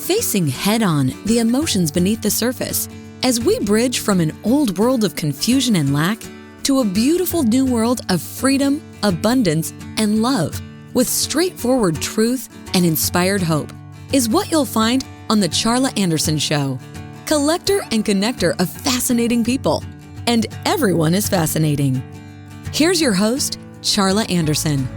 facing head-on the emotions beneath the surface as we bridge from an old world of confusion and lack to a beautiful new world of freedom, abundance, and love with straightforward truth and inspired hope is what you'll find on The Charla Anderson Show. Collector and connector of fascinating people. And everyone is fascinating. Here's your host, Charla Anderson.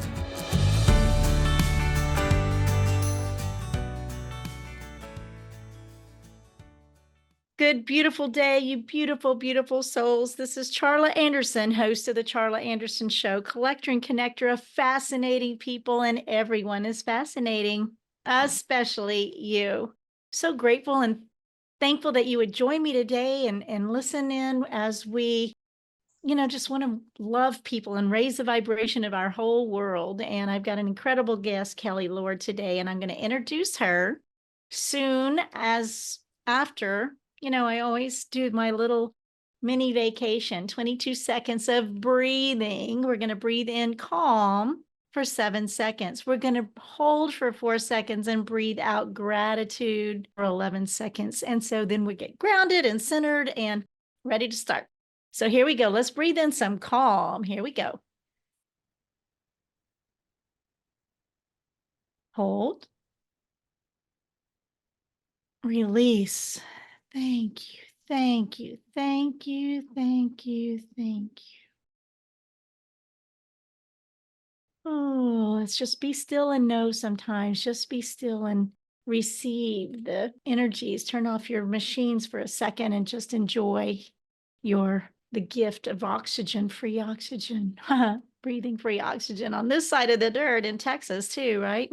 Good, beautiful day, you beautiful, beautiful souls. This is Charla Anderson, host of The Charla Anderson Show, collector and connector of fascinating people, and everyone is fascinating, especially you. So grateful and thankful that you would join me today and listen in as we, just want to love people and raise the vibration of our whole world. And I've got an incredible guest, Kelly Lord, today, and I'm going to introduce her soon as after. I always do my little mini vacation, 22 seconds of breathing. We're going to breathe in calm for 7 seconds. We're going to hold for 4 seconds and breathe out gratitude for 11 seconds. And so then we get grounded and centered and ready to start. So here we go. Let's breathe in some calm. Here we go. Hold. Release. Thank you. Thank you. Thank you. Thank you. Thank you. Oh, let's just be still and know sometimes. Just be still and receive the energies. Turn off your machines for a second and just enjoy the gift of oxygen, free oxygen, breathing free oxygen on this side of the dirt in Texas too, right?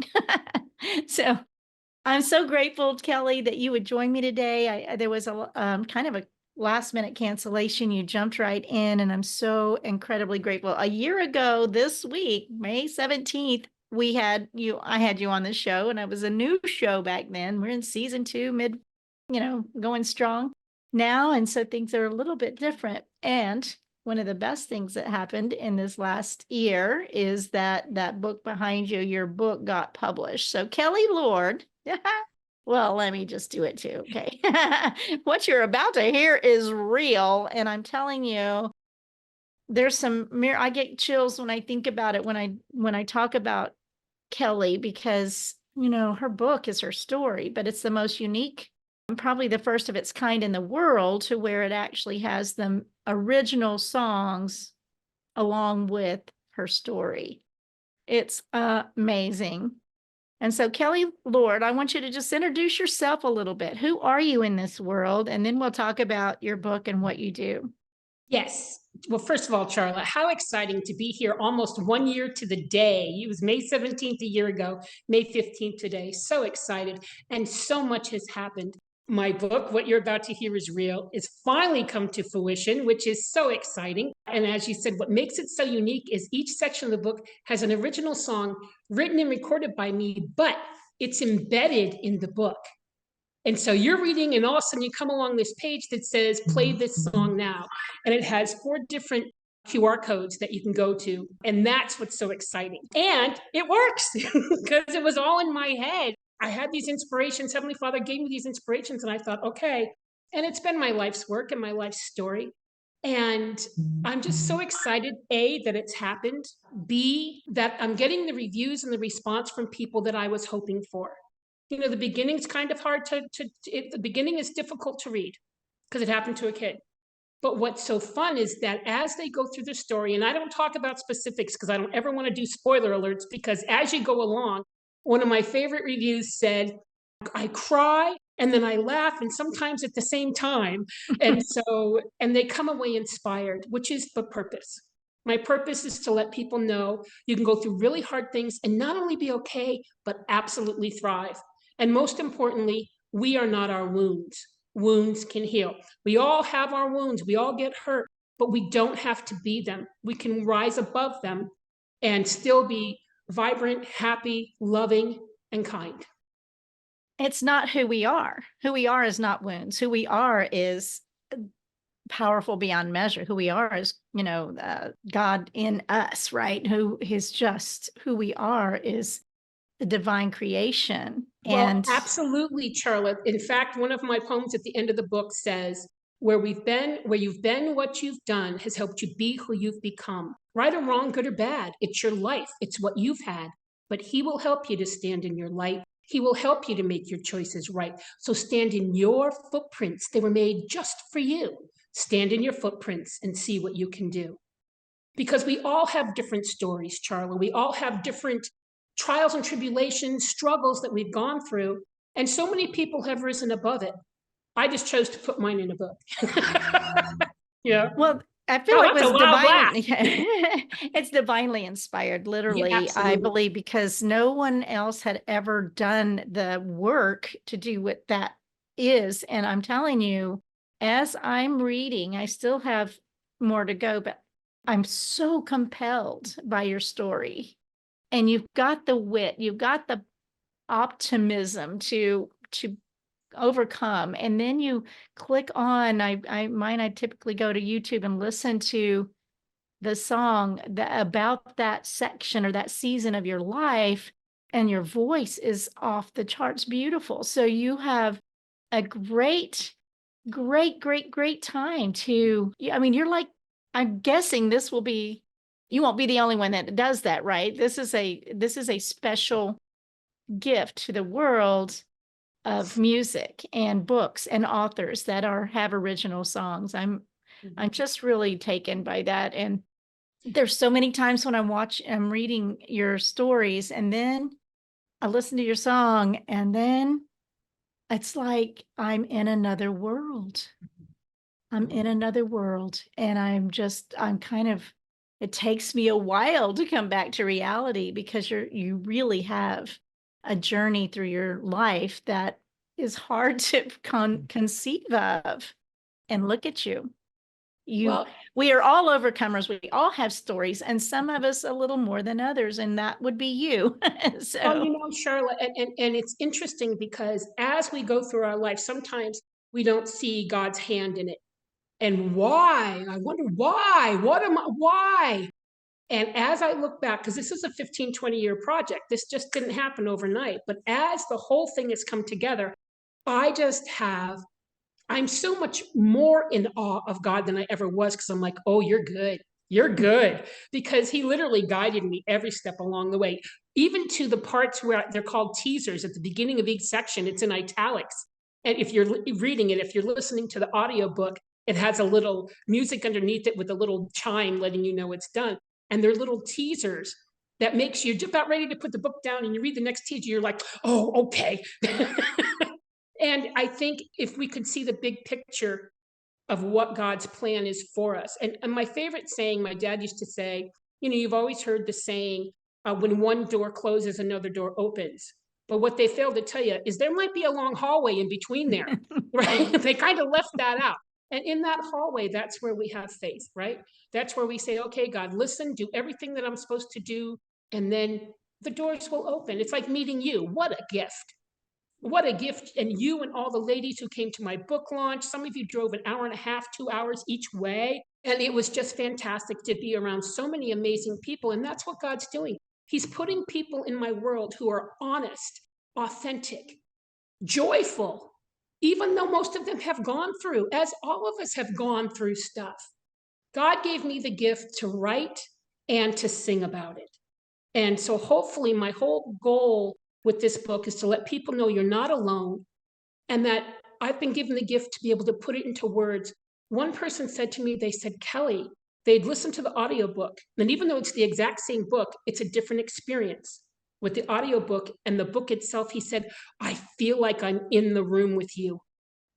So I'm so grateful, Kelly, that you would join me today. There was a kind of a last minute cancellation. You jumped right in, and I'm so incredibly grateful. A year ago this week, May 17th, I had you on the show, and it was a new show back then. We're in season 2, going strong now. And so things are a little bit different. And one of the best things that happened in this last year is that book behind you, your book got published. So Kelly Lord, well, let me just do it too. Okay. What you're about to hear is real. And I'm telling you, there's I get chills when I think about it, when I talk about Kelly, because, her book is her story, but it's the most unique and probably the first of its kind in the world, to where it actually has the original songs along with her story. It's amazing. And so, Kelly Lord, I want you to just introduce yourself a little bit. Who are you in this world? And then we'll talk about your book and what you do. Yes. Well, first of all, Charla, how exciting to be here almost 1 year to the day. It was May 17th a year ago, May 15th today. So excited. And so much has happened. My book, What You're About to Hear is Real, is finally come to fruition, which is so exciting. And as you said, what makes it so unique is each section of the book has an original song written and recorded by me, but it's embedded in the book. And so you're reading, and all of a sudden you come along this page that says, play this song now. And it has 4 different QR codes that you can go to. And that's what's so exciting. And it works because it was all in my head. I had these inspirations. Heavenly Father gave me these inspirations, and I thought, okay. And it's been my life's work and my life's story. And I'm just so excited, A, that it's happened, B, that I'm getting the reviews and the response from people that I was hoping for. The beginning's kind of hard the beginning is difficult to read because it happened to a kid. But what's so fun is that as they go through the story, and I don't talk about specifics because I don't ever want to do spoiler alerts, because as you go along, one of my favorite reviews said, I cry and then I laugh, and sometimes at the same time. And they come away inspired, which is the purpose. My purpose is to let people know you can go through really hard things and not only be okay, but absolutely thrive. And most importantly, we are not our wounds. Wounds can heal. We all have our wounds. We all get hurt, but we don't have to be them. We can rise above them and still be vibrant, happy, loving, and kind. It's not who we are. Who we are is not wounds. Who we are is powerful beyond measure. Who we are is, God in us, right? Who is just who we are is the divine creation. Well, And absolutely, Charlotte. In fact, one of my poems at the end of the book says, where you've been, what you've done has helped you be who you've become. Right or wrong, good or bad, it's your life. It's what you've had. But he will help you to stand in your light. He will help you to make your choices right. So stand in your footprints. They were made just for you. Stand in your footprints and see what you can do. Because we all have different stories, Charla. We all have different trials and tribulations, struggles that we've gone through. And so many people have risen above it. I just chose to put mine in a book. Yeah. well, I feel Oh, like that's a it's wild divinely, laugh. it's divinely inspired, Yeah, literally, I absolutely. believe, because no one else had ever done the work to do what that is. And I'm telling you, as I'm reading, I still have more to go, but I'm so compelled by your story. And you've got the wit, you've got the optimism to overcome. And then you click on, I typically go to YouTube and listen to the song about that section or that season of your life, and your voice is off the charts beautiful. So you have a great time to, I mean, you're like, I'm guessing this will be, you won't be the only one that does that, right? This is a special gift to the world of music and books and authors that have original songs. I'm just really taken by that. And there's so many times when I'm reading your stories, and then I listen to your song, and then it's like I'm in another world. I'm in another world, and I'm kind of, it takes me a while to come back to reality, because you really have a journey through your life that is hard to conceive of. And look at you. Well, We are all overcomers. We all have stories, and some of us a little more than others, and that would be you. well, So Charlotte, and it's interesting because as we go through our life, sometimes we don't see God's hand in it. And why? I wonder why. Why? And as I look back, because this is a 15, 20-year project, this just didn't happen overnight. But as the whole thing has come together, I'm so much more in awe of God than I ever was, because I'm like, oh, you're good. You're good. Because he literally guided me every step along the way, even to the parts where they're called teasers at the beginning of each section. It's in italics. And if you're reading it, if you're listening to the audiobook, it has a little music underneath it with a little chime letting you know it's done. And they're little teasers that makes you just about ready to put the book down, and you read the next teaser, you're like, oh, okay. And I think if we could see the big picture of what God's plan is for us. And my favorite saying, my dad used to say, you've always heard the saying, when one door closes, another door opens. But what they failed to tell you is there might be a long hallway in between there, right? They kind of left that out. And in that hallway, that's where we have faith, right? That's where we say, okay, God, listen, do everything that I'm supposed to do. And then the doors will open. It's like meeting you. What a gift. What a gift. And you and all the ladies who came to my book launch, some of you drove an hour and a half, 2 hours each way. And it was just fantastic to be around so many amazing people. And that's what God's doing. He's putting people in my world who are honest, authentic, joyful, even though most of them have gone through, as all of us have gone through stuff. God gave me the gift to write and to sing about it. And so hopefully my whole goal with this book is to let people know you're not alone, and that I've been given the gift to be able to put it into words. One person said to me, they said, Kelly, they'd listened to the audiobook, and even though it's the exact same book, it's a different experience. With the audiobook and the book itself, he said, I feel like I'm in the room with you.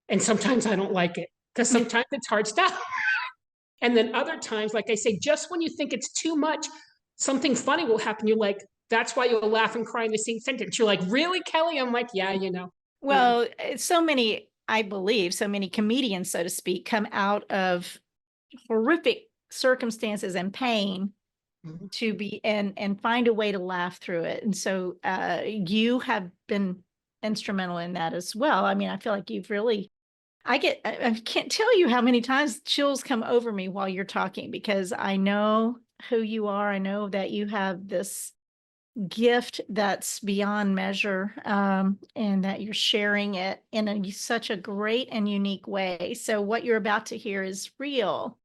And sometimes I don't like it, because sometimes it's hard stuff. And then other times, like I say, just when you think it's too much, something funny will happen. You're like, that's why you'll laugh and cry in the same sentence. You're like, really, Kelly? I'm like, yeah. well, so many, I believe, so many comedians, so to speak, come out of horrific circumstances and pain to be and find a way to laugh through it. And so you have been instrumental in that as well. I mean, I feel like you've really, I can't tell you how many times chills come over me while you're talking, because I know who you are. I know that you have this gift that's beyond measure, and that you're sharing it in such a great and unique way. So what you're about to hear is real.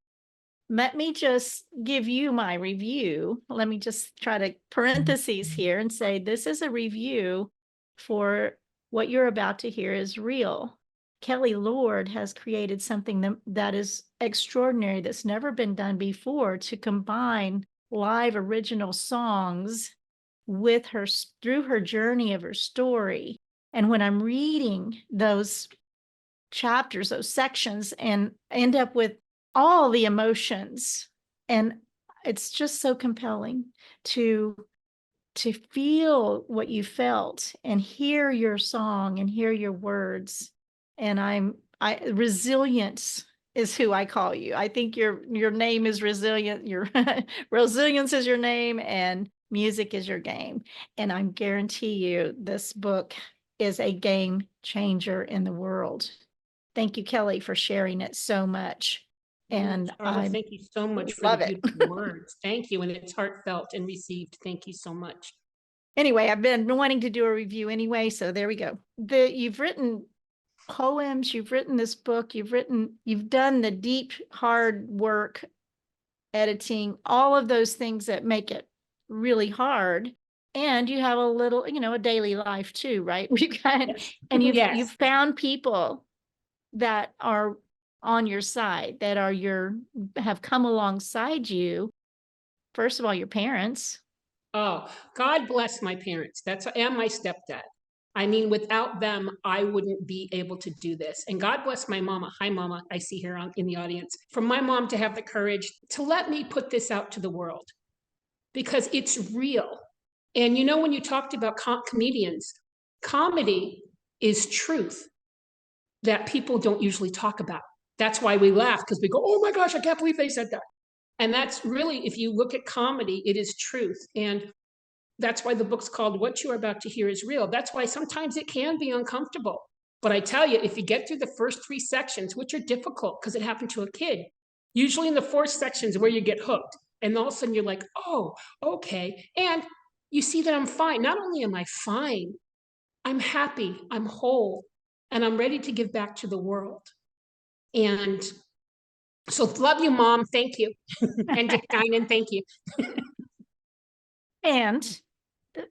Let me just give you my review. Let me just try to parentheses here and say this is a review for what you're about to hear is real. Kelly Lord has created something that is extraordinary, that's never been done before, to combine live original songs with her through her journey of her story. And when I'm reading those chapters, those sections, and end up with all the emotions, and it's just so compelling to feel what you felt and hear your song and hear your words. And I resilience is who I call you. I think your name is resilient. Your resilience is your name, and music is your game. And I guarantee you this book is a game changer in the world. Thank you, Kelly, for sharing it so much. And Charla, I thank you so much for love the it. beautiful words. Thank you. And it's heartfelt and received. Thank you so much. Anyway, I've been wanting to do a review anyway, so there we go. You've written poems, you've written this book, you've done the deep, hard work, editing, all of those things that make it really hard. And you have a little, a daily life too, right? Yes. And Yes. you've found people that are on your side, that are have come alongside you. First of all, your parents. Oh, God bless my parents. And my stepdad. I mean, without them, I wouldn't be able to do this. And God bless my mama. Hi, mama. I see her in the audience. For my mom to have the courage to let me put this out to the world, because it's real. And when you talked about comedians, comedy is truth that people don't usually talk about. That's why we laugh, because we go, oh my gosh, I can't believe they said that. And that's really, if you look at comedy, it is truth. And that's why the book's called What You're About to Hear is Real. That's why sometimes it can be uncomfortable. But I tell you, if you get through the first 3 sections, which are difficult because it happened to a kid, usually in the 4th sections where you get hooked. And all of a sudden you're like, oh, okay. And you see that I'm fine. Not only am I fine, I'm happy, I'm whole, and I'm ready to give back to the world. And so love you, Mom. Thank you. And Dick Dinan, thank you. And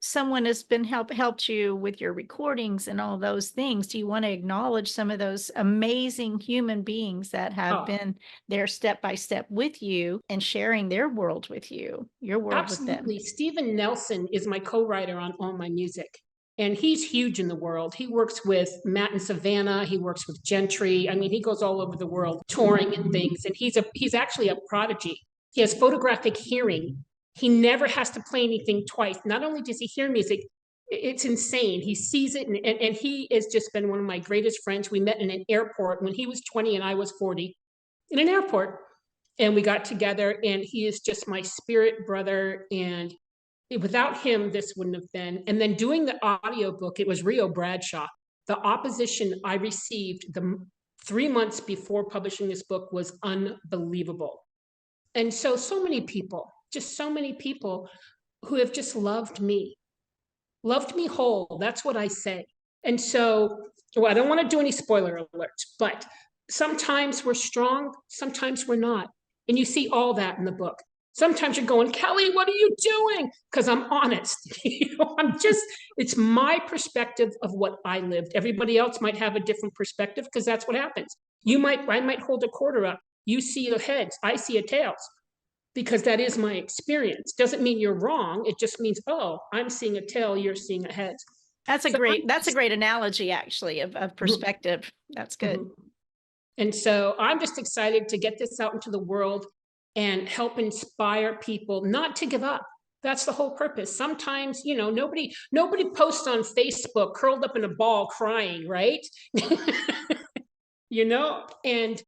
someone has been helped you with your recordings and all those things. Do you want to acknowledge some of those amazing human beings that have been there step by step with you and sharing their world with you, your world with them? Absolutely. Stephen Nelson is my co-writer on all my music. And he's huge in the world. He works with Matt and Savannah. He works with Gentry. I mean, he goes all over the world touring and things. And he's actually a prodigy. He has photographic hearing. He never has to play anything twice. Not only does he hear music, it's insane. He sees it. And he has just been one of my greatest friends. We met in an airport when he was 20 and I was 40 in an airport. And we got together, and he is just my spirit brother. And without him, this wouldn't have been. And then doing the audiobook, it was Rio Bradshaw. The opposition I received the 3 months before publishing this book was unbelievable. And so many people, just so many people who have just loved me whole. That's what I say. And so, well, I don't want to do any spoiler alerts, but sometimes we're strong, sometimes we're not. And you see all that in the book. Sometimes you're going, Kelly, what are you doing? Because I'm honest. It's my perspective of what I lived. Everybody else might have a different perspective, because that's what happens. I might hold a quarter up. You see the heads, I see a tails, because that is my experience. Doesn't mean you're wrong. It just means, oh, I'm seeing a tail, you're seeing a head. That's a great analogy, actually, of perspective. That's good. And so I'm just excited to get this out into the world and help inspire people not to give up. That's the whole purpose. Sometimes, nobody posts on Facebook curled up in a ball crying, right? And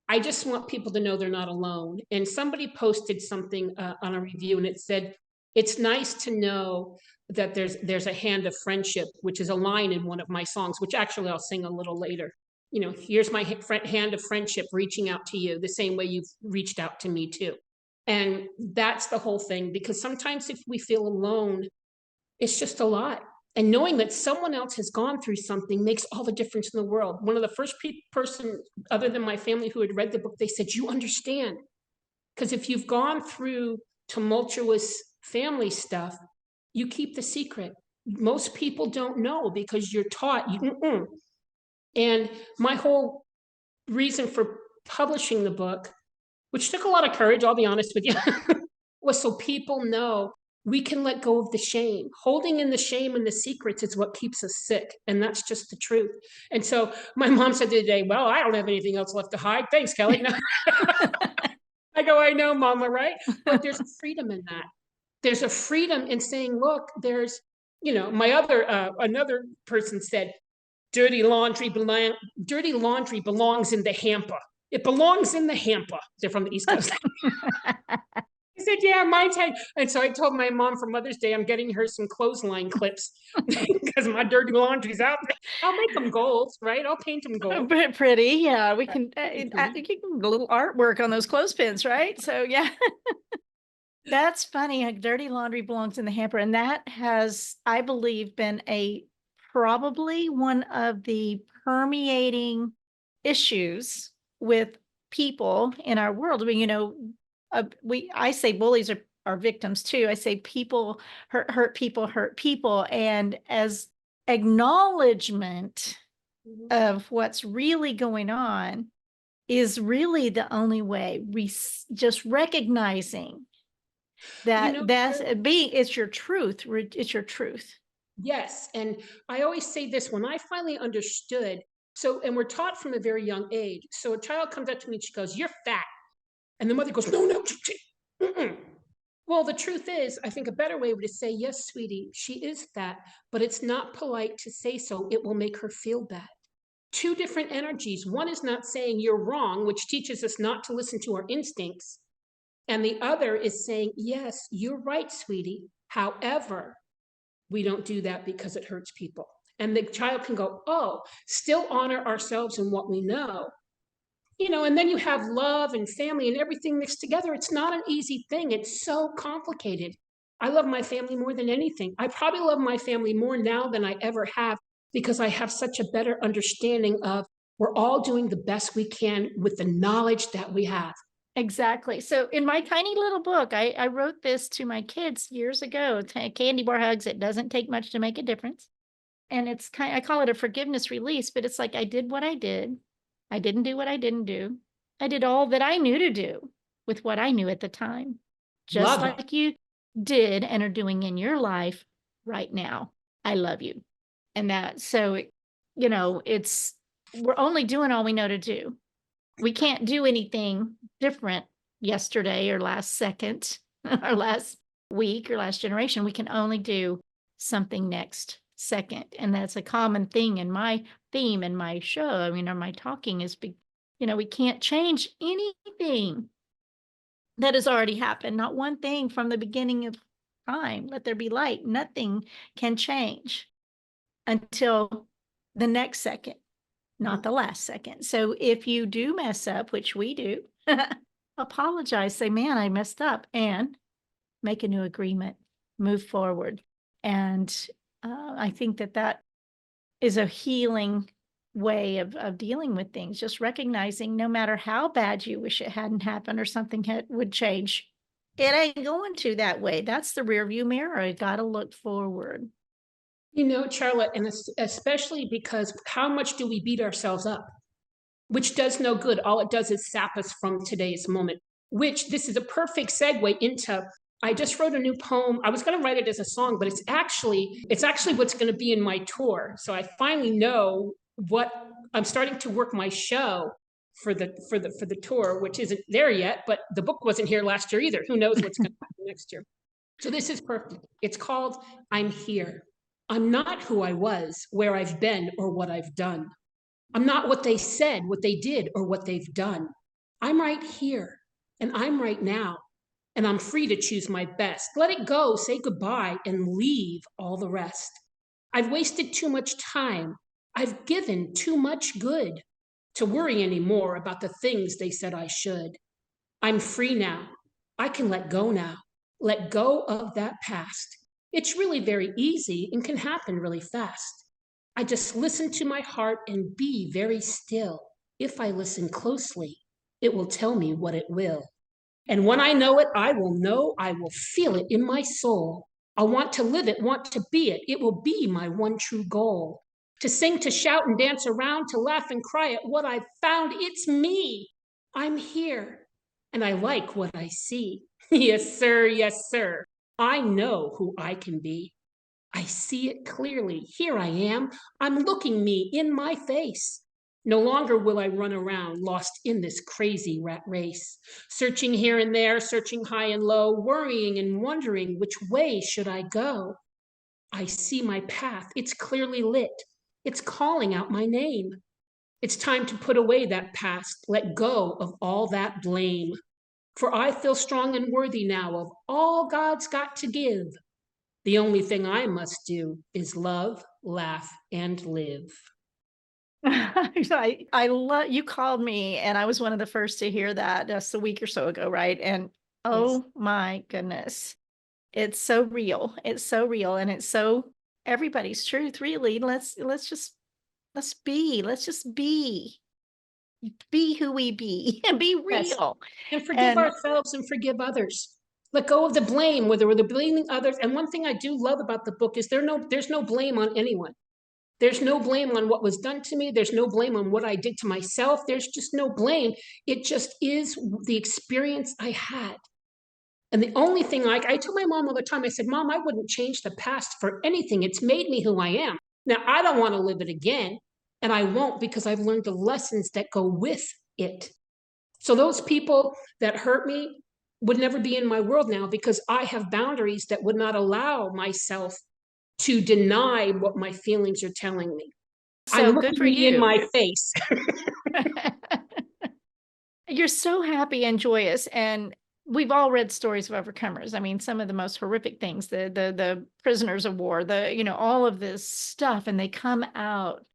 I just want people to know they're not alone. And somebody posted something on a review, and it said, it's nice to know that there's a hand of friendship, which is a line in one of my songs, which actually I'll sing a little later. Here's my hand of friendship reaching out to you the same way you've reached out to me too. And that's the whole thing, because sometimes if we feel alone, It's just a lot. And knowing that someone else has gone through something makes all the difference in the world. One of the first person other than my family who had read the book, they said, you understand. Because if you've gone through tumultuous family stuff, you keep the secret. Most people don't know because you're taught. And my whole reason for publishing the book, which took a lot of courage, I'll be honest with you, was so people know we can let go of the shame. Holding in the shame and the secrets is what keeps us sick. And that's just the truth. And so my mom said the other day, well, I don't have anything else left to hide. Thanks, Kelly. No. I go, I know, Mama, right? But there's a freedom in that. There's a freedom in saying, look, there's, another person said, dirty laundry belongs in the hamper. It belongs in the hamper. They're from the East Coast. I said, yeah, mine's had. And so I told my mom for Mother's Day, I'm getting her some clothesline clips because my dirty laundry's out there. I'll make them gold, right? I'll paint them gold. Pretty, yeah. We can a little artwork on those clothespins, right? So yeah. That's funny. Dirty laundry belongs in the hamper. And that has, I believe, been probably one of the permeating issues with people in our world. I mean, I say bullies are victims too. I say people hurt people. And as acknowledgement of what's really going on is really the only way. Just recognizing that it's your truth. It's your truth. Yes. And I always say this, when I finally understood, and we're taught from a very young age. So a child comes up to me and she goes, you're fat. And the mother goes, no. Well, the truth is, I think a better way would to say, yes, sweetie, she is fat, but it's not polite to say so. It will make her feel bad. Two different energies. One is not saying you're wrong, which teaches us not to listen to our instincts. And the other is saying, yes, you're right, sweetie. However, we don't do that because it hurts people. And the child can go, oh, still honor ourselves in what we know. And then you have love and family and everything mixed together. It's not an easy thing. It's so complicated. I love my family more than anything. I probably love my family more now than I ever have because I have such a better understanding of we're all doing the best we can with the knowledge that we have. Exactly. So in my tiny little book, I wrote this to my kids years ago, candy bar hugs. It doesn't take much to make a difference. And I call it a forgiveness release, but it's like, I did what I did. I didn't do what I didn't do. I did all that I knew to do with what I knew at the time, just like you did and are doing in your life right now. I love you. And we're only doing all we know to do. We can't do anything different yesterday or last second or last week or last generation. We can only do something next second. And that's a common thing in my theme in my show. I mean, or my talking is, we can't change anything that has already happened. Not one thing from the beginning of time. Let there be light. Nothing can change until the next second. Not the last second. So if you do mess up, which we do, apologize, say, man, I messed up, and make a new agreement, move forward. And I think that is a healing way of dealing with things, just recognizing no matter how bad you wish it hadn't happened or something would change, it ain't going to that way. That's the rear view mirror. You got to look forward. Charla, and especially because how much do we beat ourselves up? Which does no good. All it does is sap us from today's moment, which this is a perfect segue into, I just wrote a new poem. I was going to write it as a song, but it's actually what's going to be in my tour. So I finally know what I'm starting to work my show for the tour, which isn't there yet, but the book wasn't here last year either. Who knows what's going to happen next year. So this is perfect. It's called I'm Here. I'm not who I was, where I've been, or what I've done. I'm not what they said, what they did, or what they've done. I'm right here, and I'm right now, and I'm free to choose my best. Let it go, say goodbye, and leave all the rest. I've wasted too much time. I've given too much good to worry anymore about the things they said I should. I'm free now. I can let go now. Let go of that past. It's really very easy and can happen really fast. I just listen to my heart and be very still. If I listen closely, it will tell me what it will. And when I know it, I will know, I will feel it in my soul. I want to live it, want to be it. It will be my one true goal. To sing, to shout, and dance around, to laugh and cry at what I've found. It's me. I'm here. And I like what I see. Yes, sir. Yes, sir. I know who I can be. I see it clearly. Here I am. I'm looking me in my face. No longer will I run around lost in this crazy rat race, searching here and there, searching high and low, worrying and wondering which way should I go. I see my path. It's clearly lit. It's calling out my name. It's time to put away that past, let go of all that blame. For I feel strong and worthy now of all God's got to give. The only thing I must do is love, laugh, and live. I love you called me and I was one of the first to hear that just a week or so ago, right? And Yes. oh my goodness, it's so real. It's so real and it's so everybody's truth, really. Let's be. Let's just be who we be and be Yes. real. And forgive And ourselves and forgive others. Let go of the blame, whether we're blaming others. And one thing I do love about the book is there's no blame on anyone. There's no blame on what was done to me. There's no blame on what I did to myself. There's just no blame. It just is the experience I had. And the only thing I told my mom all the time, I said, Mom, I wouldn't change the past for anything. It's made me who I am. Now, I don't want to live it again. And I won't because I've learned the lessons that go with it. So those people that hurt me would never be in my world now because I have boundaries that would not allow myself to deny what my feelings are telling me. so I'm good looking for me in you. my face. You're so happy and joyous, and we've all read stories of overcomers. I mean, some of the most horrific things, the prisoners of war, all of this stuff, and they come out,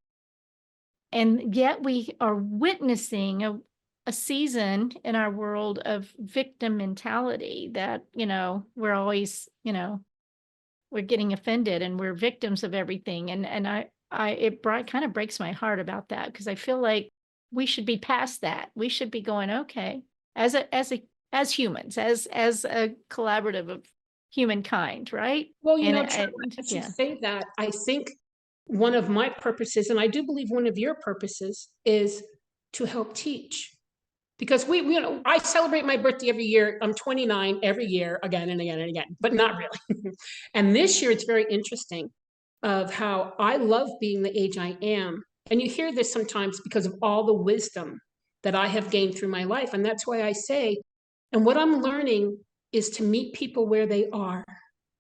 and yet we are witnessing a season in our world of victim mentality that, we're always, we're getting offended and we're victims of everything. And kind of breaks my heart about that because I feel like we should be past that. We should be going, okay, as humans, as a collaborative of humankind, right? Well, And as you yeah. say that, I think one of my purposes, and I do believe one of your purposes, is to help teach. Because I celebrate my birthday every year. I'm 29 every year, again and again and again, but not really. And this year, it's very interesting of how I love being the age I am. And you hear this sometimes because of all the wisdom that I have gained through my life. And that's why I say, and what I'm learning is to meet people where they are.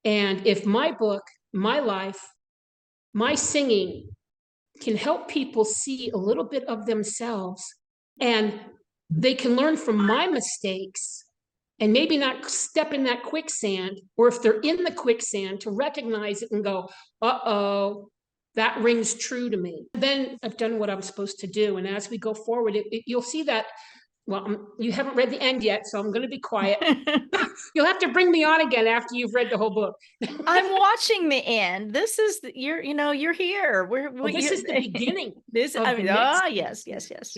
And if my book, my life, my singing can help people see a little bit of themselves and they can learn from my mistakes and maybe not step in that quicksand, or if they're in the quicksand, to recognize it and go, uh-oh, that rings true to me. Then I've done what I'm supposed to do. And as we go forward, you'll see that, well, you haven't read the end yet, so I'm going to be quiet. You'll have to bring me on again after you've read the whole book. I'm watching the end. This is you're here. Well, this is the beginning This, of I the mean, next. yes. Yes.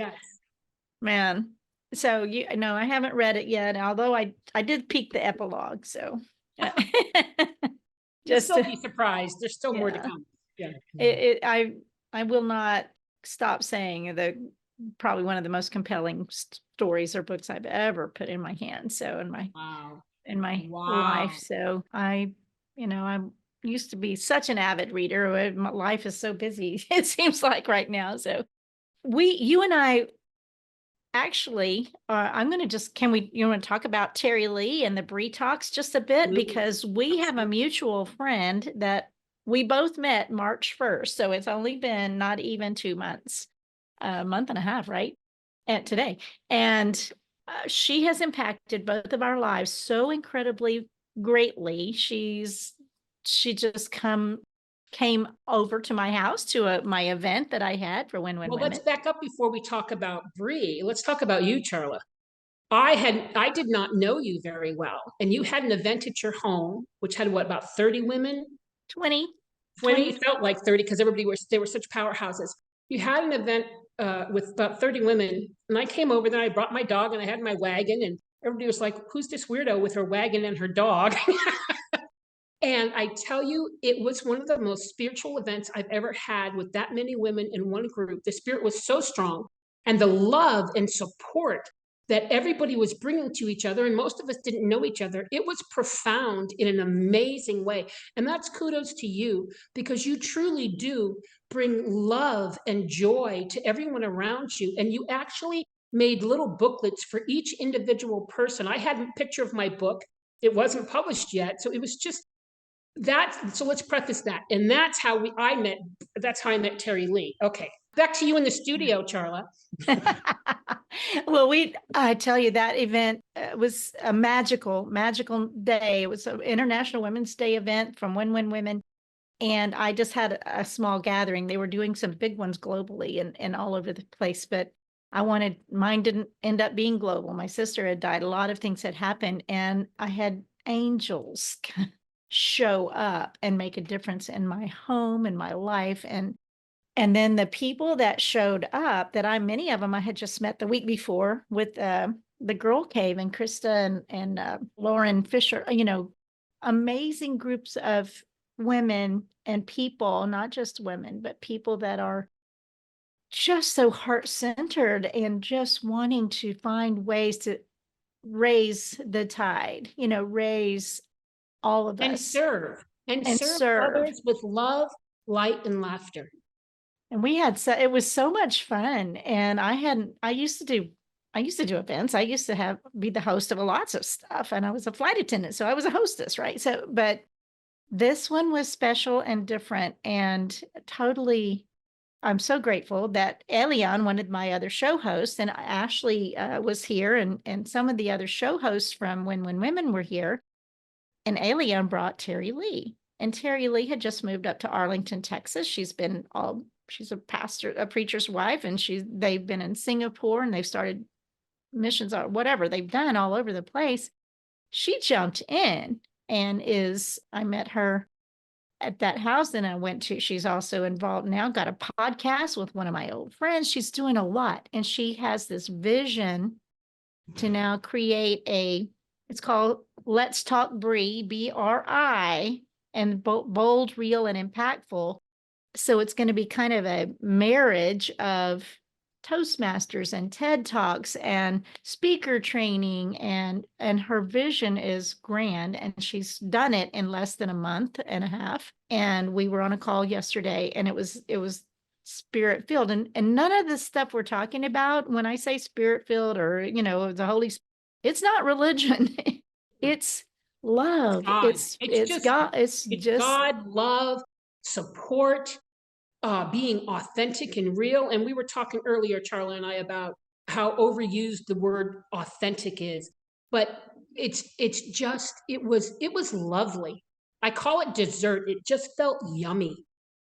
Man. So I haven't read it yet, although I did peek the epilogue. So You'll just still be surprised. There's still more to yeah. come. Yeah. I will not stop saying probably one of the most compelling stories or books I've ever put in my hand. So Wow. in my Wow. life. So I'm used to be such an avid reader. My life is so busy, it seems like right now. So you and I actually, I'm going to you want to talk about Terry Lee and the Bree Talks just a bit? Absolutely. Because we have a mutual friend that we both met March 1st. So it's only been not even 2 months, a month and a half, right? And today. And she has impacted both of our lives so incredibly greatly. She just came over to my house to my event that I had for Win Win Well, Women. let's back up before we talk about Bree. Let's talk about you, Charla. I did not know you very well, and you had an event at your home, which had what, about 30 women? 20, 20, 20. it felt like 30 because they were such powerhouses. You had an event with about 30 women, and I came over there, I brought my dog and I had my wagon, and everybody was like, who's this weirdo with her wagon and her dog? And I tell you, it was one of the most spiritual events I've ever had with that many women in one group. The spirit was so strong, and the love and support that everybody was bringing to each other, and most of us didn't know each other. It was profound in an amazing way. And that's kudos to you, because you truly do bring love and joy to everyone around you. And you actually made little booklets for each individual person. I had a picture of my book. It wasn't published yet. So it was just that. So let's preface that. And that's how I met Terry Lee. Okay. Back to you in the studio, Charla. Well, I tell you, that event was a magical day. It was an International Women's Day event from Win-Win Women. And I just had a small gathering. They were doing some big ones globally and all over the place, but mine didn't end up being global. My sister had died. A lot of things had happened, and I had angels show up and make a difference in my home and my life. And then the people that showed up, many of them I had just met the week before with the Girl Cave and Krista and Lauren Fisher, amazing groups of women and people, not just women, but people that are just so heart-centered and just wanting to find ways to raise the tide, raise all of And us serve. And and serve serve. others with love, light, and laughter. And it was so much fun. And I used to do events. I used to be the host of lots of stuff, and I was a flight attendant. So I was a hostess, right? But this one was special and different, and totally, I'm so grateful that Elian, one of my other show hosts, and Ashley was here, and some of the other show hosts from When Women were here. And Elian brought Terry Lee. And Terry Lee had just moved up to Arlington, Texas. She's a pastor, a preacher's wife, and they've been in Singapore, and they've started missions or whatever they've done all over the place. She jumped in and I met her at that house that I went to. She's also involved now, got a podcast with one of my old friends. She's doing a lot, and she has this vision to now create it's called Let's Talk Bri, BRI, and bold, real, and impactful. So it's going to be kind of a marriage of Toastmasters and TED Talks and speaker training, and her vision is grand, and she's done it in less than a month and a half. And we were on a call yesterday, and it was spirit filled, and none of the stuff we're talking about, when I say spirit filled or the Holy Spirit, it's not religion. It's love. It's God. It's just God, love, support, being authentic and real. And we were talking earlier, Charla and I, about how overused the word authentic is, but it was lovely. I call it dessert. It just felt yummy.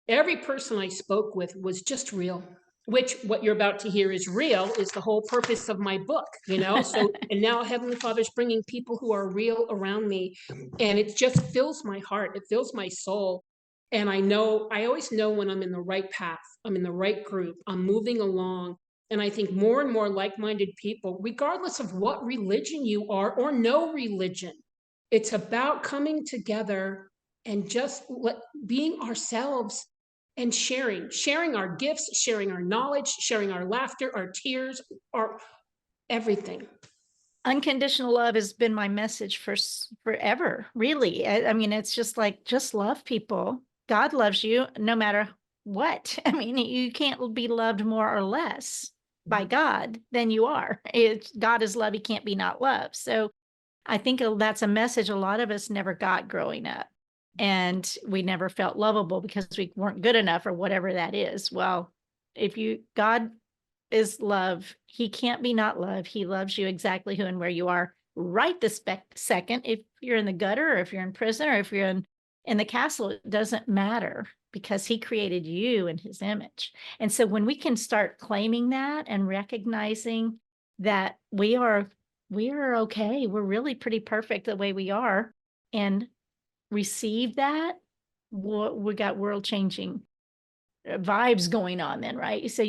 Every person I spoke with was just real, which what you're about to hear is real, is the whole purpose of my book, So, and now Heavenly Father's bringing people who are real around me, and it just fills my heart. It fills my soul. And I always know when I'm in the right path, I'm in the right group, I'm moving along. And I think more and more like-minded people, regardless of what religion you are or no religion, it's about coming together and just being ourselves and sharing our gifts, sharing our knowledge, sharing our laughter, our tears, our everything. Unconditional love has been my message for forever, really. I mean, it's just like, just love people. God loves you no matter what. I mean, you can't be loved more or less by God than you are. God is love. He can't be not loved. So I think that's a message a lot of us never got growing up. And we never felt lovable because we weren't good enough or whatever that is. Well, God is love. He can't be not love. He loves you exactly who and where you are right this second. If you're in the gutter, or if you're in prison, or if you're in the castle, it doesn't matter, because he created you in his image. And so when we can start claiming that and recognizing that we are we're okay. We're really pretty perfect the way we are, and receive that. We got world changing vibes going on then, right? So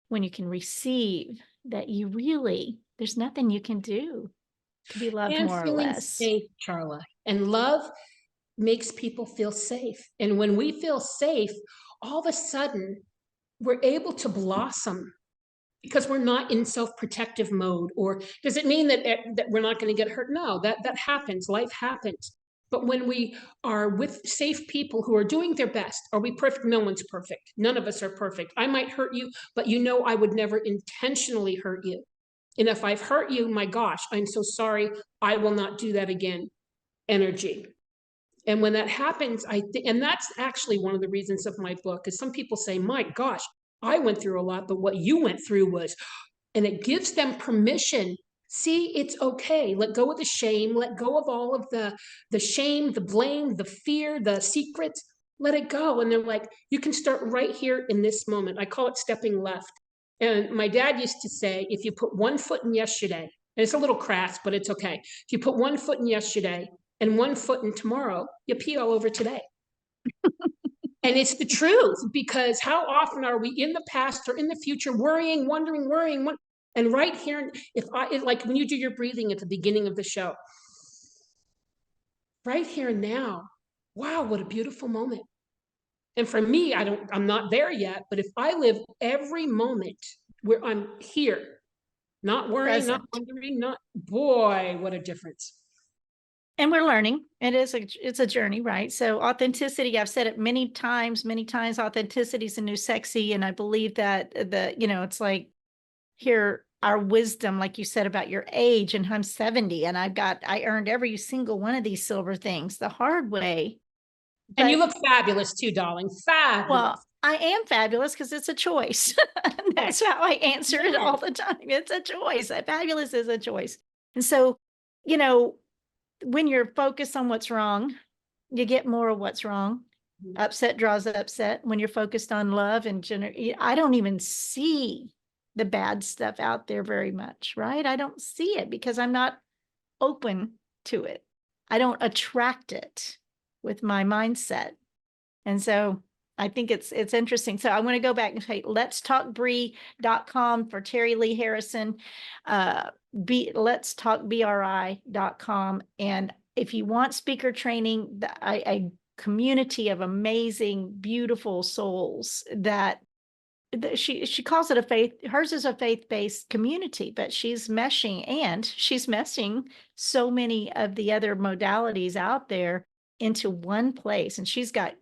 when you can receive that, there's nothing you can do to be loved And more or feeling less. safe, Charla. And love makes people feel safe. And when we feel safe, all of a sudden we're able to blossom because we're not in self-protective mode. Or does it mean that we're not going to get hurt? No, that happens. Life happens. But when we are with safe people who are doing their best, are we perfect? No one's perfect. None of us are perfect. I might hurt you, but I would never intentionally hurt you. And if I've hurt you, my gosh, I'm so sorry. I will not do that again. Energy. And when that happens, and that's actually one of the reasons of my book, is some people say, my gosh, I went through a lot, but what you went through was, and it gives them permission. See, it's okay. Let go of the shame. Let go of all of the shame, the blame, the fear, the secrets. Let it go. And they're like, you can start right here in this moment. I call it stepping left. And my dad used to say, if you put one foot in yesterday, and it's a little crass, but it's okay. If you put one foot in yesterday and one foot in tomorrow, you pee all over today. And it's the truth, because how often are we in the past or in the future worrying, wondering, worrying, and right here, like when you do your breathing at the beginning of the show, right here and now, wow, what a beautiful moment. And for me, I'm not there yet, but if I live every moment where I'm here, not worrying, not wondering, boy, what a difference. And we're learning. It's a journey, right? So authenticity, I've said it many times, authenticity is a new sexy. And I believe that it's like here, our wisdom, like you said about your age, and I'm 70 and I earned every single one of these silver things the hard way. And you look fabulous too, darling. Fabulous. Well, I am fabulous because it's a choice. That's how I answer it all the time. It's a choice. Fabulous is a choice. And so, when you're focused on what's wrong, you get more of what's wrong. Upset draws upset. When you're focused on love and I don't even see the bad stuff out there very much, right? I don't see it because I'm not open to it. I don't attract it with my mindset. And so I think it's interesting. So I want to go back and say, letstalkbree.com for Terry Lee Harrison, letstalkbri.com. And if you want speaker training, a community of amazing, beautiful souls that she calls it hers is a faith-based community, but she's meshing so many of the other modalities out there into one place. And she's got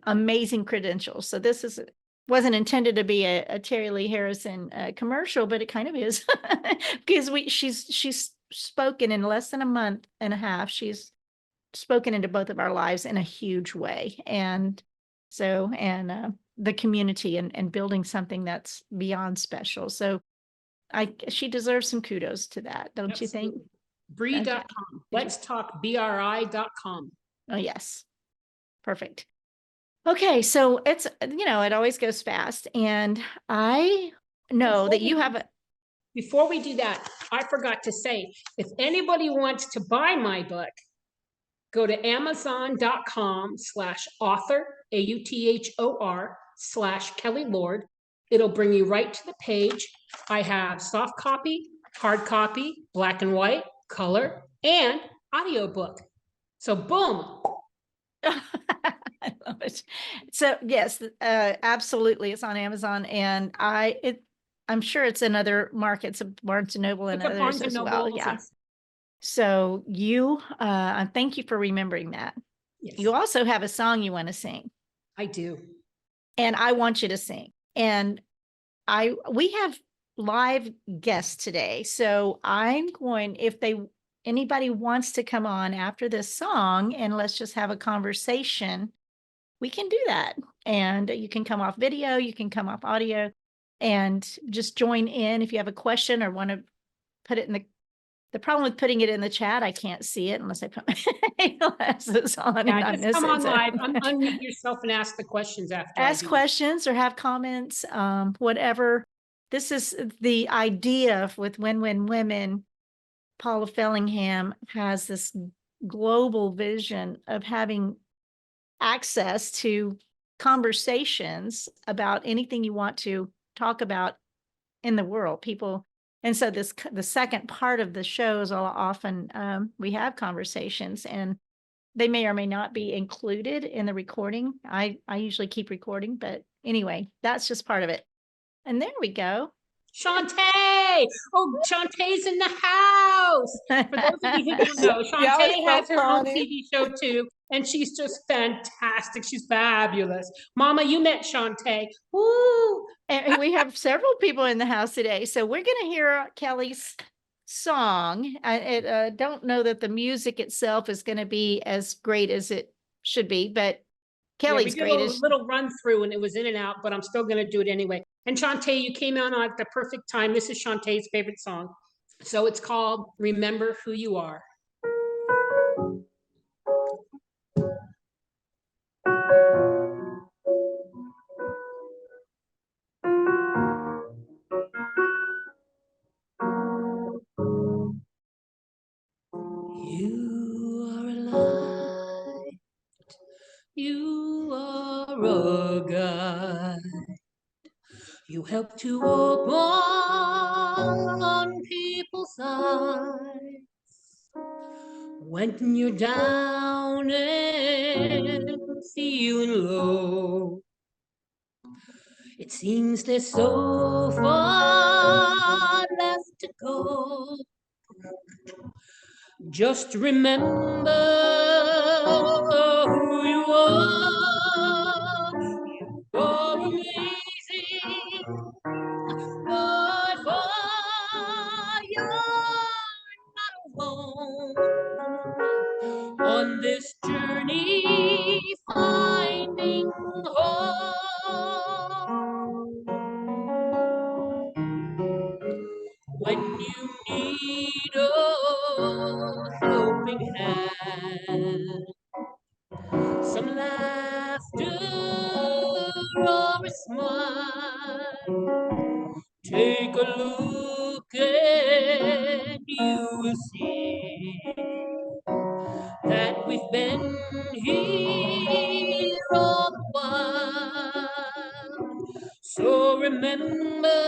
amazing credentials. So this wasn't intended to be a Terry Lee Harrison commercial, but it kind of is because she's spoken in less than a month and a half. She's spoken into both of our lives in a huge way. And so, the community and building something that's beyond special. So she deserves some kudos to that. Don't you think? Bree.com. Okay. Let's talk BRI.com. Oh, yes. Perfect. Okay. So it's, it always goes fast. And I know that you have before we do that, I forgot to say, if anybody wants to buy my book, go to amazon.com/author, AUTHOR/Kelly Lord. It'll bring you right to the page. I have soft copy, hard copy, black and white, color, and audiobook. So boom. I love it. So yes, absolutely. It's on Amazon, and I'm sure it's in other markets, Barnes and Noble and others as well. Yeah. So thank you for remembering that. Yes. You also have a song you want to sing. I do. And I want you to sing. And we have live guests today. So I'm going, if anybody wants to come on after this song and let's just have a conversation, we can do that. And you can come off video, you can come off audio, and just join in if you have a question or want to put it in the problem with putting it in the chat, I can't see it unless I put my glasses on. Yeah, just come on live, unmute yourself and ask the questions after. Ask questions or have comments, whatever. This is the idea with Win-Win Women Paula Fellingham has this global vision of having access to conversations about anything you want to talk about in the world, people. And so the second part of the shows are often, we have conversations, and they may or may not be included in the recording. I usually keep recording, but anyway, that's just part of it. And there we go. Shantae! Oh, Shantae's in the house. For those of you who don't know, Shantae has her own TV show too, and she's just fantastic. She's fabulous. Mama, you met Shantae. Woo! And we have several people in the house today, so we're going to hear Kelly's song. I don't know that the music itself is going to be as great as it should be, but Kelly's we did great. a little run through and it was in and out, but I'm still going to do it anyway. And Shantae, you came out at the perfect time. This is Shantae's favorite song. So it's called Remember Who You Are. You are a light, you are a guide. You help to open people's eyes when you're down and feeling low. It seems there's so far left to go. Just remember who you are. You're amazing, but you're not alone on this journey finding home. When you need a helping hand, some laughter or a smile, take a look and you will see that we've been here all the while. So remember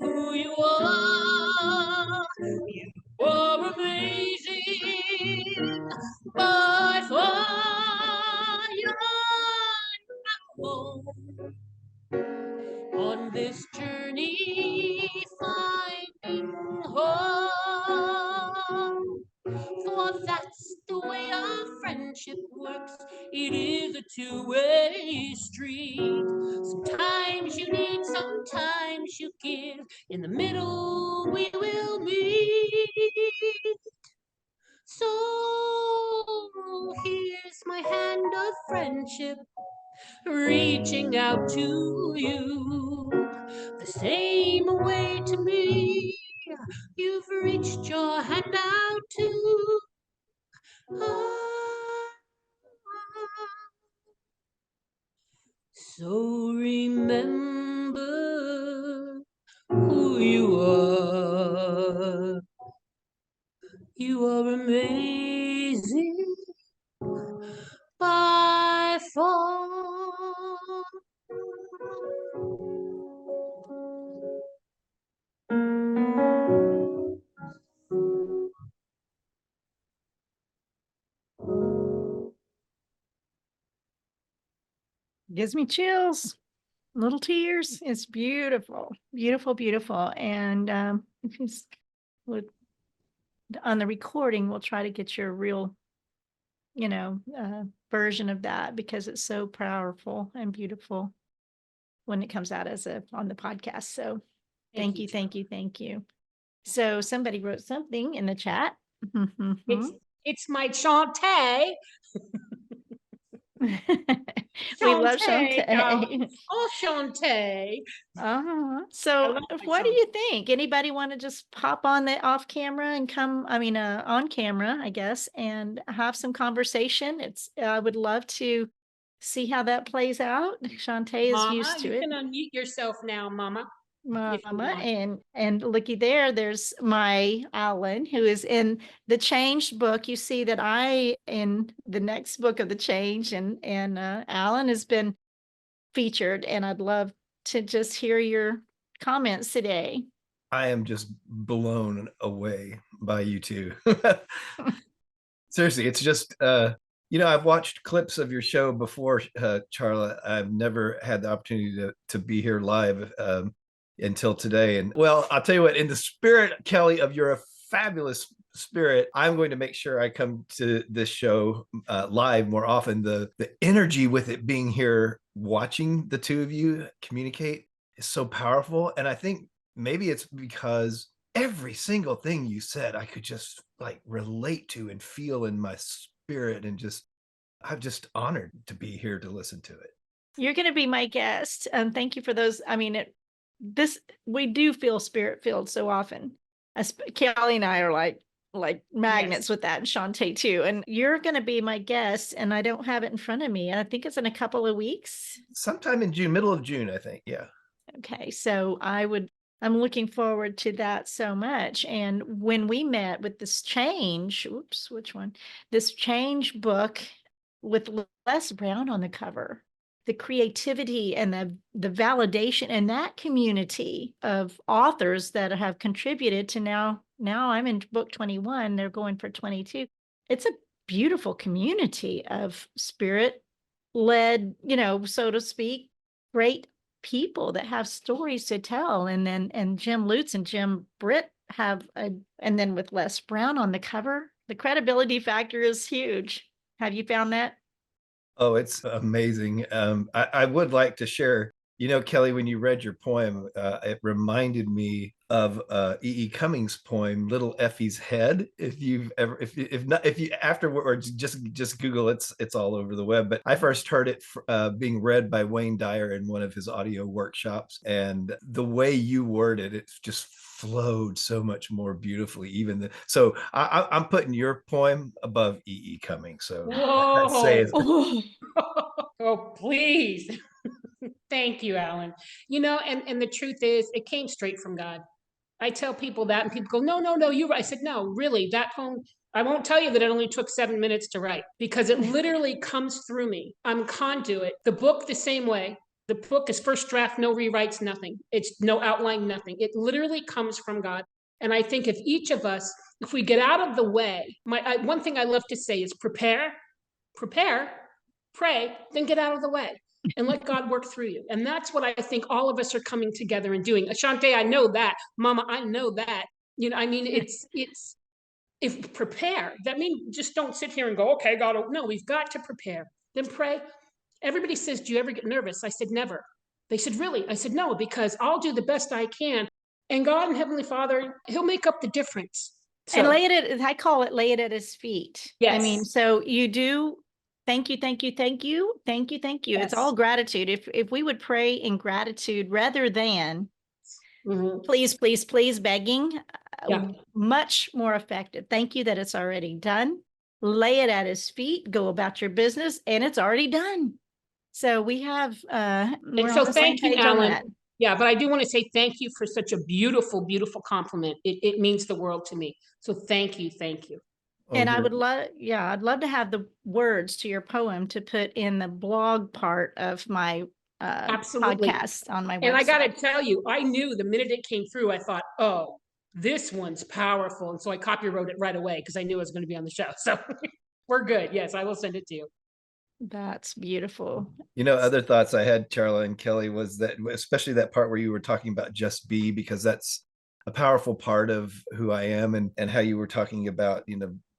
who you are. You are amazing, but you're not alone on this journey finding home. For that's the way our friendship works. It is a two-way street. Sometimes you need, sometimes you give. In the middle we will meet. So here's my hand of friendship, reaching out to you the same way to me. You've reached your hand out to. So remember who you are. You are amazing by far. Gives me chills, little tears. It's beautiful, beautiful, beautiful. And if you would, on the recording, we'll try to get your real, version of that, because it's so powerful and beautiful when it comes out as on the podcast. So thank you, thank you, thank you. So somebody wrote something in the chat. It's my Shantae. We love Shantae. Oh, Shantae. So what do you think? Anybody want to just pop on the off camera and come, on camera, I guess, and have some conversation? I would love to see how that plays out. Shantae is Mama, used to you it. can unmute yourself now, Mama. if you Mama, want. and looky there, there's my Alan, who is in the Changed book. You see that I in the next book of the Change, and Alan has been featured, and I'd love to just hear your comments today. I am just blown away by you two. Seriously, it's just I've watched clips of your show before, Charla. I've never had the opportunity to be here live until today. And well, I'll tell you what, in the spirit, Kelly, of your fabulous spirit, I'm going to make sure I come to this show live more often. The energy with it being here, watching the two of you communicate is so powerful. And I think maybe it's because every single thing you said, I could just like relate to and feel in my spirit. And I'm just honored to be here to listen to it. You're going to be my guest. Thank you for those. I mean, we do feel spirit filled so often. Kelly and I are like magnets Yes. with that, and Shantae too. And you're going to be my guest, and I don't have it in front of me. And I think it's in a couple of weeks. Sometime in June, middle of June, I think. Yeah. Okay, so I'm looking forward to that so much. And when we met with this change, oops, which one? This change book with Les Brown on the cover, the creativity and the validation and that community of authors that have contributed to now I'm in book 21, they're going for 22. It's a beautiful community of spirit led, so to speak, great people that have stories to tell. And Jim Lutz and Jim Britt and then with Les Brown on the cover, the credibility factor is huge. Have you found that? Oh, it's amazing. I would like to share, Kelly, when you read your poem, it reminded me of E. Cummings' poem, Little Effie's Head. If you've ever, if not, if you afterwards, just Google it. It's all over the web. But I first heard it being read by Wayne Dyer in one of his audio workshops. And the way you worded it just flowed so much more beautifully. So I'm putting your poem above E. Cummings. So I'd say Whoa. Oh, please. Thank you, Alan. And the truth is, it came straight from God. I tell people that, and people go, no, you're right. I said, no, really, that poem, I won't tell you that it only took 7 minutes to write because it literally comes through me. I'm conduit. The book, the same way. The book is first draft, no rewrites, nothing. It's no outline, nothing. It literally comes from God. And I think if each of us, if we get out of the way, one thing I love to say is prepare, pray, then get out of the way and let God work through you. And that's what I think all of us are coming together and doing. Ashante, I know that. Mama, I know that. It's if prepare, that means just don't sit here and go, okay, God, no, we've got to prepare. Then pray. Everybody says, do you ever get nervous? I said, never. They said, really? I said, no, because I'll do the best I can. And God and Heavenly Father, He'll make up the difference. So, and I call it lay it at His feet. Yes. I mean, so you do. Thank you, thank you, thank you, thank you, thank you. Yes. It's all gratitude. If we would pray in gratitude rather than please, please, please begging, much more effective. Thank you that it's already done. Lay it at His feet, go about your business, and it's already done. So we have, and so thank you, Alan. Yeah, but I do want to say thank you for such a beautiful, beautiful compliment. It means the world to me. So thank you. And I would I'd love to have the words to your poem to put in the blog part of my absolutely podcast on my website. And I got to tell you, I knew the minute it came through, I thought, oh, this one's powerful. And so I copywrote it right away because I knew I was going to be on the show. So we're good. Yes, I will send it to you. That's beautiful. Other thoughts I had, Charla and Kelly, was that especially that part where you were talking about just be, because that's a powerful part of who I am, and how you were talking about,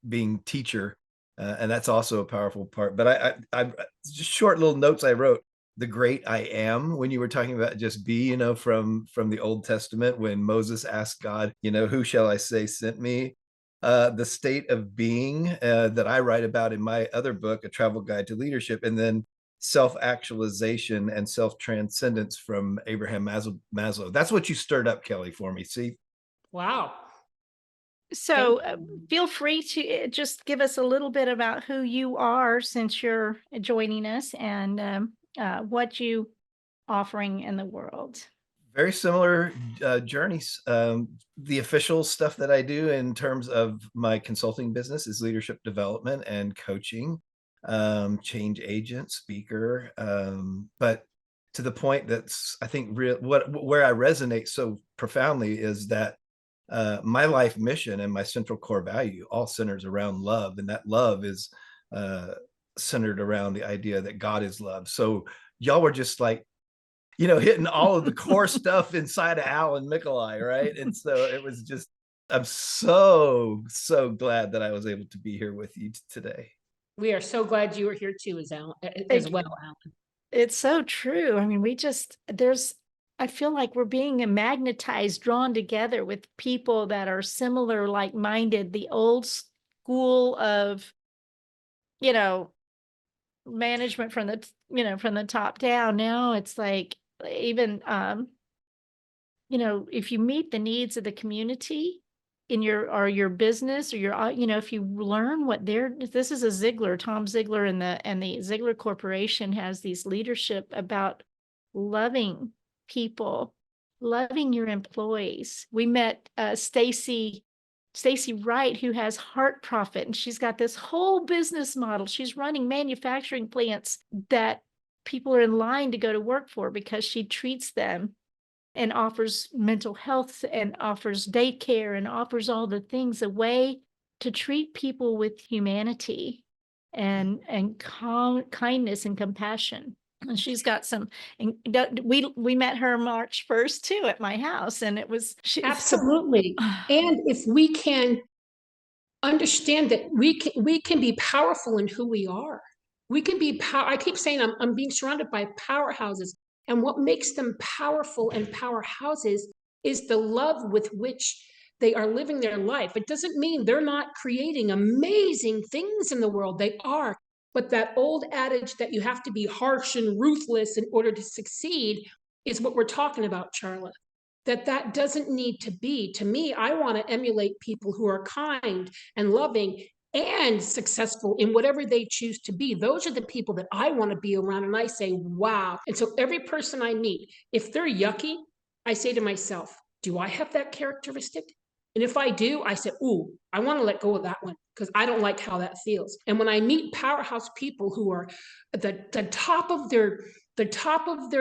being teacher. And that's also a powerful part. But I just short little notes I wrote. The great I am, when you were talking about just be, from the Old Testament, when Moses asked God, who shall I say sent me? The state of being that I write about in my other book, A Travel Guide to Leadership, and then self-actualization and self-transcendence from Abraham Maslow. That's what you stirred up, Kelly, for me. See? Wow. So feel free to just give us a little bit about who you are since you're joining us, and what you offering in the world. Very similar journeys. The official stuff that I do in terms of my consulting business is leadership development and coaching, change agent, speaker. But to the point that's, I think, where I resonate so profoundly is that my life mission and my central core value all centers around love, and that love is centered around the idea that God is love. So y'all were just like, hitting all of the core stuff inside of Al and Nikolai, right? And so it was just, I'm so glad that I was able to be here with you today. We are so glad you were here too, as well, Alan. It's so true. I mean, I feel like we're being magnetized, drawn together with people that are similar, like-minded, the old school of, management from the top down. Now it's like, even, if you meet the needs of the community in your business, or if you learn what this is Tom Ziegler and the Ziegler Corporation has these leadership about loving people, loving your employees. We met Stacy Wright, who has Heart Profit, and she's got this whole business model. She's running manufacturing plants that people are in line to go to work for because she treats them and offers mental health and offers daycare and offers all the things, a way to treat people with humanity and kindness and compassion. And she's got and we met her March 1st too at my house, and it was absolutely. And if we can understand that we can be powerful in who we are. We can be I keep saying I'm being surrounded by powerhouses, and what makes them powerful and powerhouses is the love with which they are living their life. It doesn't mean they're not creating amazing things in the world. They are. But that old adage that you have to be harsh and ruthless in order to succeed is what we're talking about, Charla. That doesn't need to be. To me, I want to emulate people who are kind and loving and successful in whatever they choose to be. Those are the people that I want to be around. And I say, wow. And so every person I meet, if they're yucky, I say to myself, do I have that characteristic? And if I do, I say, ooh, I want to let go of that one because I don't like how that feels. And when I meet powerhouse people who are the top of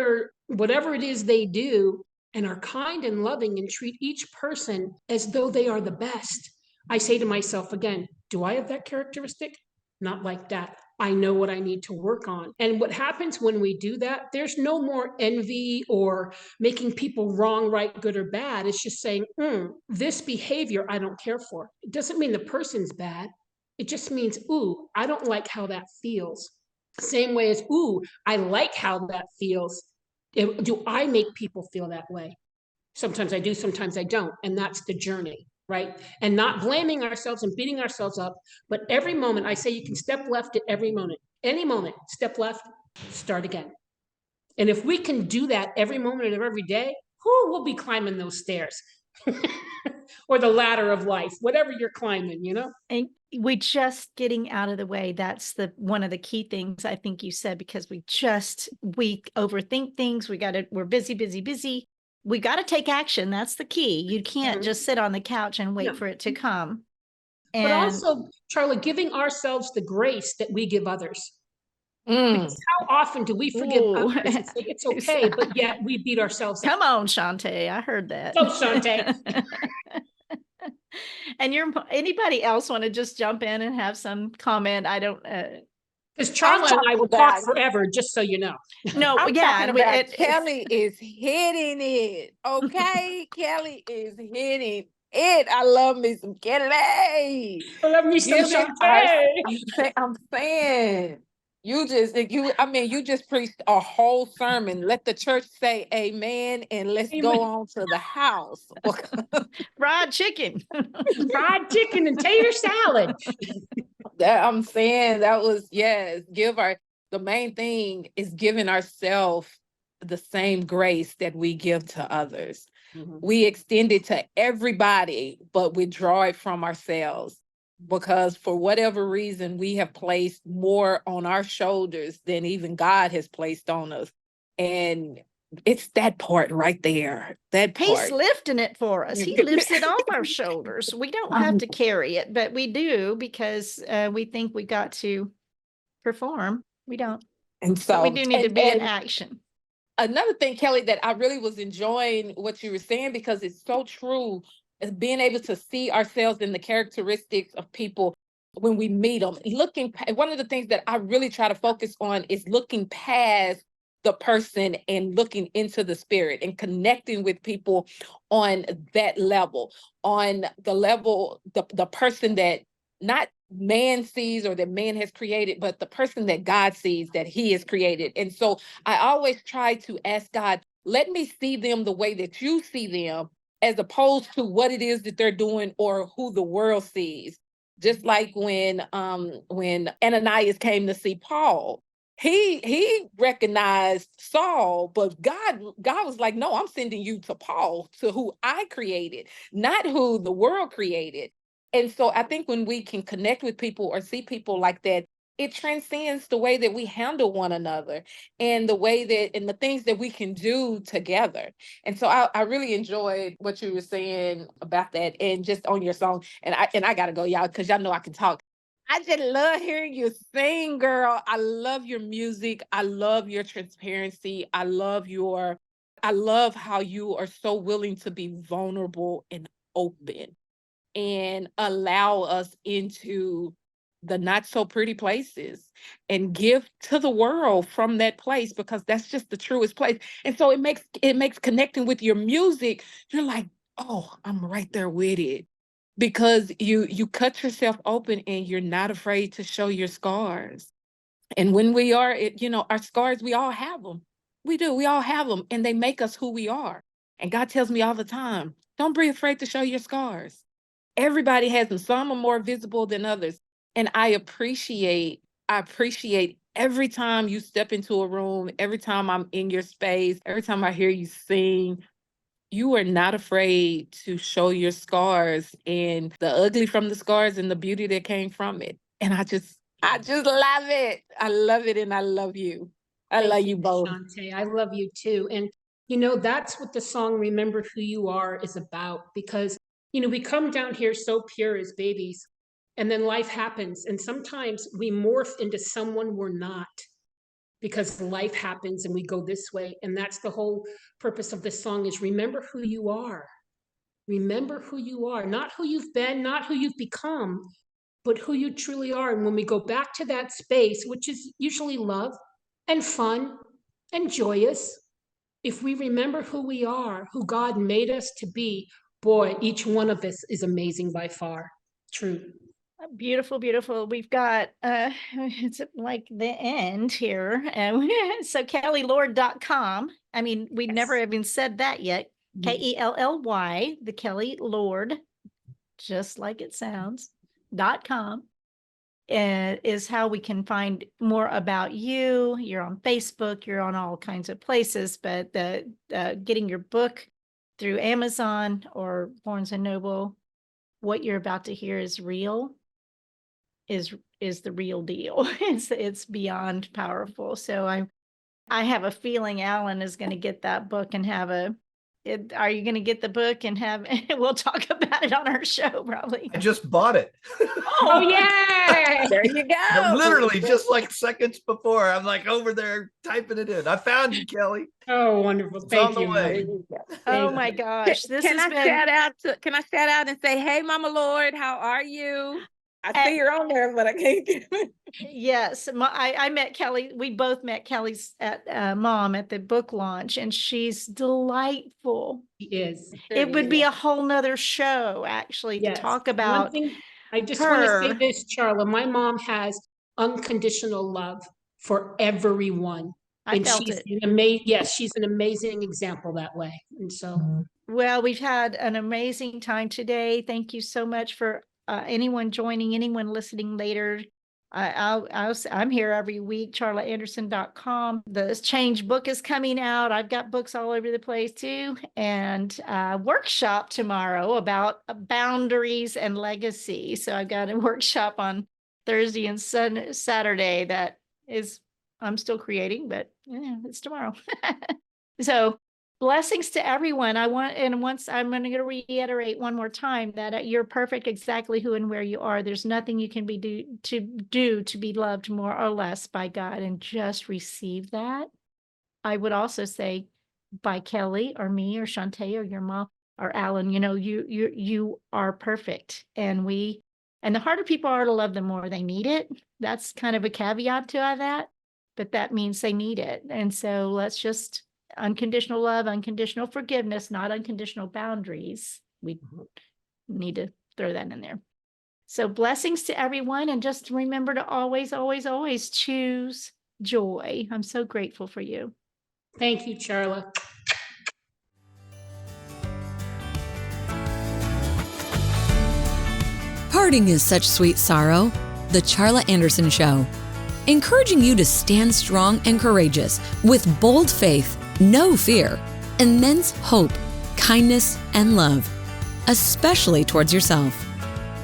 their whatever it is they do, and are kind and loving and treat each person as though they are the best, I say to myself again, do I have that characteristic? Not like that. I know what I need to work on. And what happens when we do that, there's no more envy or making people wrong, right, good, or bad. It's just saying, this behavior I don't care for. It doesn't mean the person's bad. It just means, ooh, I don't like how that feels. Same way as, ooh, I like how that feels. Do I make people feel that way? Sometimes I do, sometimes I don't. And that's the journey, right? And not blaming ourselves and beating ourselves up. But every moment, I say you can step left at every moment. Any moment, step left, start again. And if we can do that every moment of every day, we'll be climbing those stairs. Or the ladder of life, whatever you're climbing, And we're just getting out of the way. That's one of the key things I think you said, because we overthink things. We're busy. We got to take action. That's the key. You can't just sit on the couch and wait for it to come. But also, Charla, giving ourselves the grace that we give others. Because how often do we forgive others and say it's okay, but yet we beat ourselves up? Come on, Shantae. I heard that. Oh, Shantae. And anybody else want to just jump in and have some comment? I don't. Because Charla and I will talk forever, just so you know. No, I'm talking about Kelly is hitting it. Okay, Kelly is hitting it. I love me some Kelly. I love me some Shantae. I'm saying. You just preached a whole sermon. Let the church say amen, and let's go on to the house. Fried chicken. Fried chicken and tater salad. I'm saying that was, yes, the main thing is giving ourselves the same grace that we give to others. Mm-hmm. We extend it to everybody, but withdraw it from ourselves. Because for whatever reason, we have placed more on our shoulders than even God has placed on us. And It's that part right there. That He's part. lifting it for us. He lifts it off our shoulders. We don't have to carry it, but we do because we think we got to perform. We don't. And But we so, do need to be in action. another thing, Kelly, that I really was enjoying what you were saying, because it's so true, is being able to see ourselves in the characteristics of people when we meet them. One of the things that I really try to focus on is looking past the person and looking into the spirit and connecting with people on that level, on the level, the person that not man sees or that man has created, but the person that God sees that he has created. And so I always try to ask God, let me see them the way that you see them, as opposed to what it is that they're doing or who the world sees. Just like when Ananias came to see Paul, he recognized Saul, but God was like, no, I'm sending you to Paul, to who I created, not who the world created. And so I think when we can connect with people or see people like that, it transcends the way that we handle one another and the way that, and the things that we can do together. And so I really enjoyed what you were saying about that, and just on your song. And I gotta go, y'all, because y'all know I can talk. I just love hearing you sing, girl. I love your music. I love your transparency. I love how you are so willing to be vulnerable and open and allow us into the not so pretty places and give to the world from that place, because that's just the truest place. And so it makes connecting with your music, you're like, oh, I'm right there with it, because you cut yourself open and you're not afraid to show your scars. And when we are, our scars, we all have them. We do. We all have them, and they make us who we are. And God tells me all the time, don't be afraid to show your scars. Everybody has them. Some are more visible than others. And I appreciate every time you step into a room, every time I'm in your space, every time I hear you sing, you are not afraid to show your scars and the ugly from the scars and the beauty that came from it. And I just love it. I love it, and I love you. I love you both. Shante. I love you too. And that's what the song Remember Who You Are is about, because we come down here so pure as babies, and then life happens, and sometimes we morph into someone we're not, because life happens and we go this way. And that's the whole purpose of this song, is remember who you are. Remember who you are, not who you've been, not who you've become, but who you truly are. And when we go back to that space, which is usually love and fun and joyous, if we remember who we are, who God made us to be, boy, each one of us is amazing by far. True. Beautiful, beautiful. We've got it's like the end here. So kellylord.com. I mean, we never even said that yet. Kelly, the Kelly Lord, just like it sounds, .com is how we can find more about you. You're on Facebook, you're on all kinds of places, but getting your book through Amazon or Barnes and Noble, what you're about to hear is real. Is the real deal. It's beyond powerful. So I have a feeling Alan is going to get that book and have are you going to get the book and we'll talk about it on our show probably. I just bought it. Oh yeah. There you go. Literally just like seconds before, I'm like over there typing it in. I found you, Kelly. Oh, wonderful. It's Thank on you. the way. Oh my gosh. Can I shout out and say, hey, Mama Lord, how are you? I see you're on there, but I can't get it. Yes, I met Kelly. We both met Kelly's mom at the book launch, and she's delightful. She is. It would be a whole nother show, actually, to talk about. One thing, I just want to say this, Charla. My mom has unconditional love for everyone. I felt it. Yes, she's an amazing example that way. And so, well, we've had an amazing time today. Thank you so much for anyone joining, anyone listening later. I'm here every week, charlaanderson.com. The Change book is coming out. I've got books all over the place too. And workshop tomorrow about boundaries and legacy. So I've got a workshop on Thursday and Saturday that is, I'm still creating, but yeah, it's tomorrow. So blessings to everyone. I'm going to reiterate one more time that you're perfect exactly who and where you are. There's nothing you can do to be loved more or less by God, and just receive that. I would also say by Kelly or me or Shantae or your mom or Alan, you are perfect. And the harder people are to love, the more they need it. That's kind of a caveat to that, but that means they need it. And so let's just unconditional love, unconditional forgiveness, not unconditional boundaries. We need to throw that in there. So blessings to everyone. And just remember to always, always, always choose joy. I'm so grateful for you. Thank you, Charla. Parting is such sweet sorrow. The Charla Anderson Show, encouraging you to stand strong and courageous with bold faith, no fear, immense hope, kindness, and love, especially towards yourself.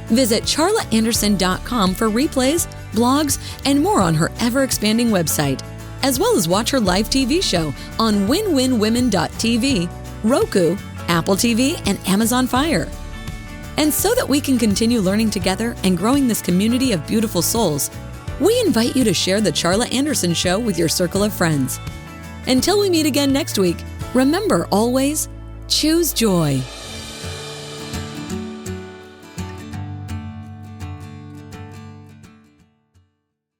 Visit charlaanderson.com for replays, blogs, and more on her ever-expanding website, as well as watch her live TV show on winwinwomen.tv, Roku, Apple TV, and Amazon Fire. And so that we can continue learning together and growing this community of beautiful souls, we invite you to share the Charla Anderson Show with your circle of friends. Until we meet again next week, remember always, choose joy.